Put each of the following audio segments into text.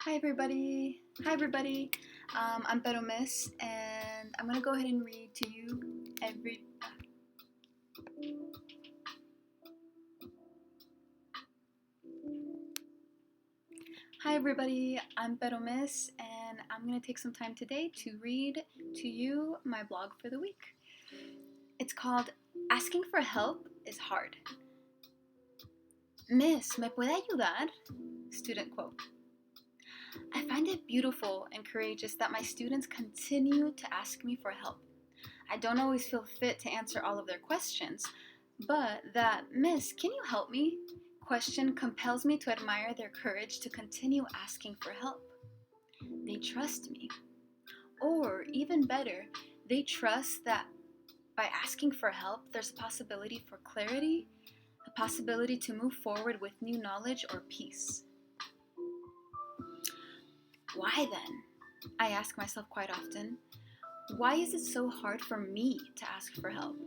Hi everybody. I'm Peromiss, and I'm gonna go ahead and read to you every. Hi everybody. I'm Peromiss, and I'm gonna take some time today to read to you my blog for the week. It's called "Asking for Help is Hard." Miss, ¿me puede ayudar? Student quote. I find it beautiful and courageous that my students continue to ask me for help. I don't always feel fit to answer all of their questions, but that "Miss, can you help me?" question compels me to admire their courage to continue asking for help. They trust me. Or, even better, they trust that by asking for help, there's a possibility for clarity, a possibility to move forward with new knowledge or peace. Why then? I ask myself quite often. Why is it so hard for me to ask for help?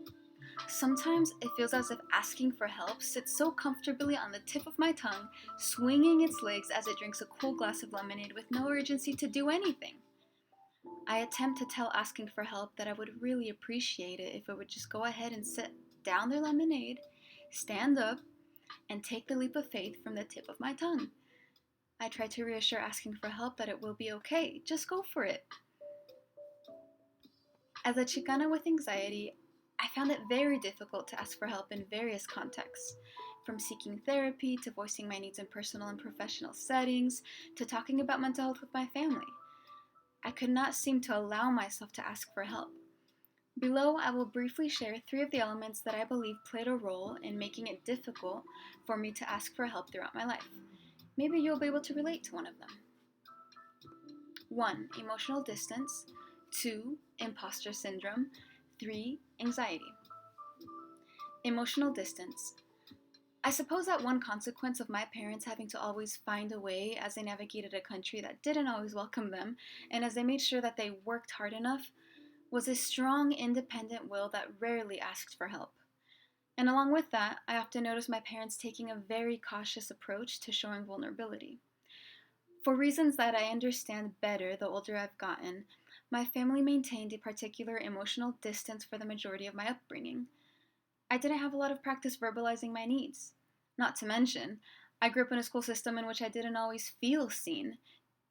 Sometimes it feels as if asking for help sits so comfortably on the tip of my tongue, swinging its legs as it drinks a cool glass of lemonade with no urgency to do anything. I attempt to tell asking for help that I would really appreciate it if it would just go ahead and sit down their lemonade, stand up, and take the leap of faith from the tip of my tongue. I try to reassure asking for help that it will be okay, just go for it. As a Chicana with anxiety, I found it very difficult to ask for help in various contexts, from seeking therapy to voicing my needs in personal and professional settings to talking about mental health with my family. I could not seem to allow myself to ask for help. Below, I will briefly share 3 of the elements that I believe played a role in making it difficult for me to ask for help throughout my life. Maybe you'll be able to relate to one of them. 1. Emotional distance. 2. Imposter syndrome. 3. Anxiety. Emotional distance. I suppose that one consequence of my parents having to always find a way as they navigated a country that didn't always welcome them, and as they made sure that they worked hard enough, was a strong, independent will that rarely asked for help. And along with that, I often noticed my parents taking a very cautious approach to showing vulnerability. For reasons that I understand better the older I've gotten, my family maintained a particular emotional distance for the majority of my upbringing. I didn't have a lot of practice verbalizing my needs. Not to mention, I grew up in a school system in which I didn't always feel seen,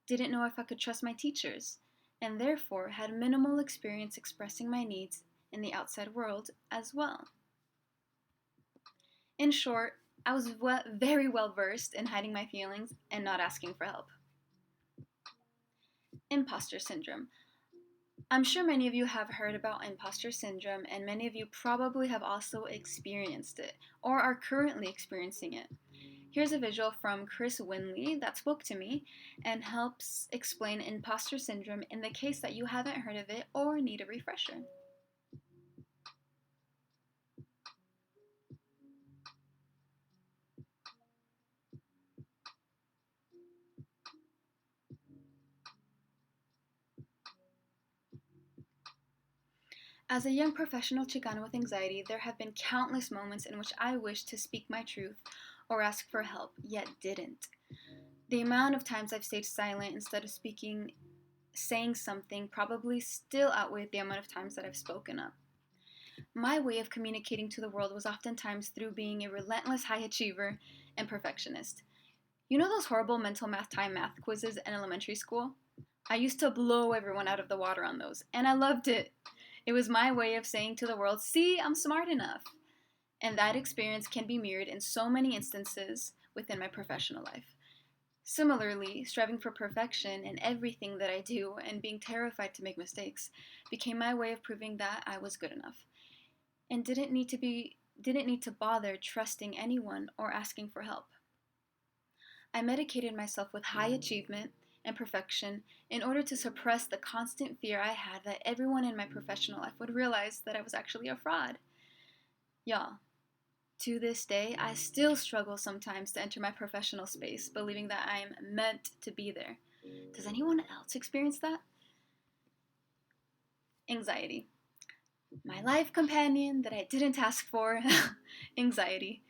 didn't know if I could trust my teachers, and therefore had minimal experience expressing my needs in the outside world as well. In short, I was very well versed in hiding my feelings and not asking for help. Imposter syndrome. I'm sure many of you have heard about imposter syndrome, and many of you probably have also experienced it or are currently experiencing it. Here's a visual from Chris Winley that spoke to me and helps explain imposter syndrome in the case that you haven't heard of it or need a refresher. As a young professional Chicana with anxiety, there have been countless moments in which I wished to speak my truth or ask for help, yet didn't. The amount of times I've stayed silent instead of saying something probably still outweighed the amount of times that I've spoken up. My way of communicating to the world was oftentimes through being a relentless high achiever and perfectionist. You know those horrible mental math quizzes in elementary school? I used to blow everyone out of the water on those, and I loved it. It was my way of saying to the world, see, I'm smart enough. And that experience can be mirrored in so many instances within my professional life. Similarly, striving for perfection in everything that I do and being terrified to make mistakes became my way of proving that I was good enough and didn't need to bother trusting anyone or asking for help. I medicated myself with high achievement and perfection in order to suppress the constant fear I had that everyone in my professional life would realize that I was actually a fraud. Y'all, to this day, I still struggle sometimes to enter my professional space, believing that I am meant to be there. Does anyone else experience that? Anxiety. My life companion that I didn't ask for. Anxiety.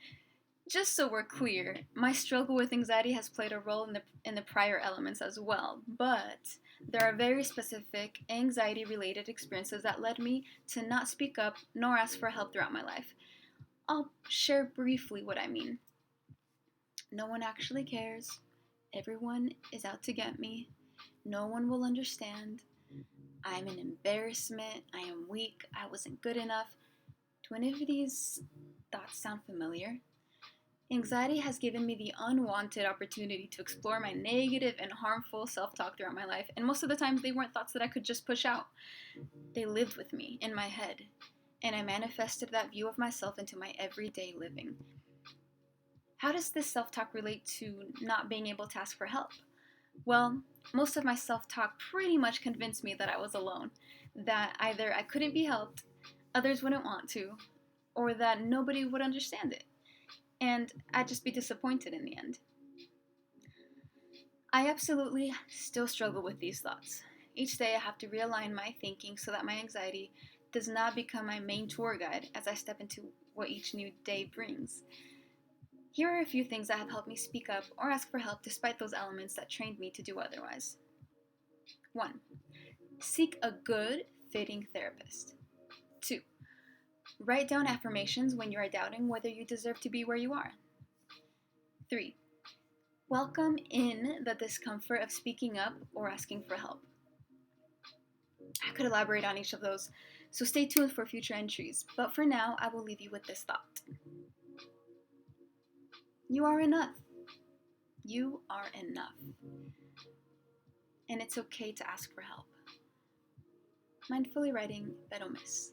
Just so we're clear, my struggle with anxiety has played a role in the prior elements as well, but there are very specific anxiety related experiences that led me to not speak up nor ask for help throughout my life. I'll share briefly what I mean. No one actually cares. Everyone is out to get me. No one will understand. I'm an embarrassment. I am weak. I wasn't good enough. Do any of these thoughts sound familiar? Anxiety has given me the unwanted opportunity to explore my negative and harmful self talk throughout my life, and most of the times they weren't thoughts that I could just push out. They lived with me in my head, and I manifested that view of myself into my everyday living. How does this self talk relate to not being able to ask for help? Well, most of my self talk pretty much convinced me that I was alone, that either I couldn't be helped, others wouldn't want to, or that nobody would understand it, and I'd just be disappointed in the end. I absolutely still struggle with these thoughts. Each day I have to realign my thinking so that my anxiety does not become my main tour guide as I step into what each new day brings. Here are a few things that have helped me speak up or ask for help despite those elements that trained me to do otherwise. 1. Seek a good, fitting therapist. 2. Write down affirmations when you are doubting whether you deserve to be where you are. 3. Welcome in the discomfort of speaking up or asking for help. I could elaborate on each of those, so stay tuned for future entries, but for now, I will leave you with this thought. You are enough. You are enough. And it's okay to ask for help. Mindfully writing, Peromiss.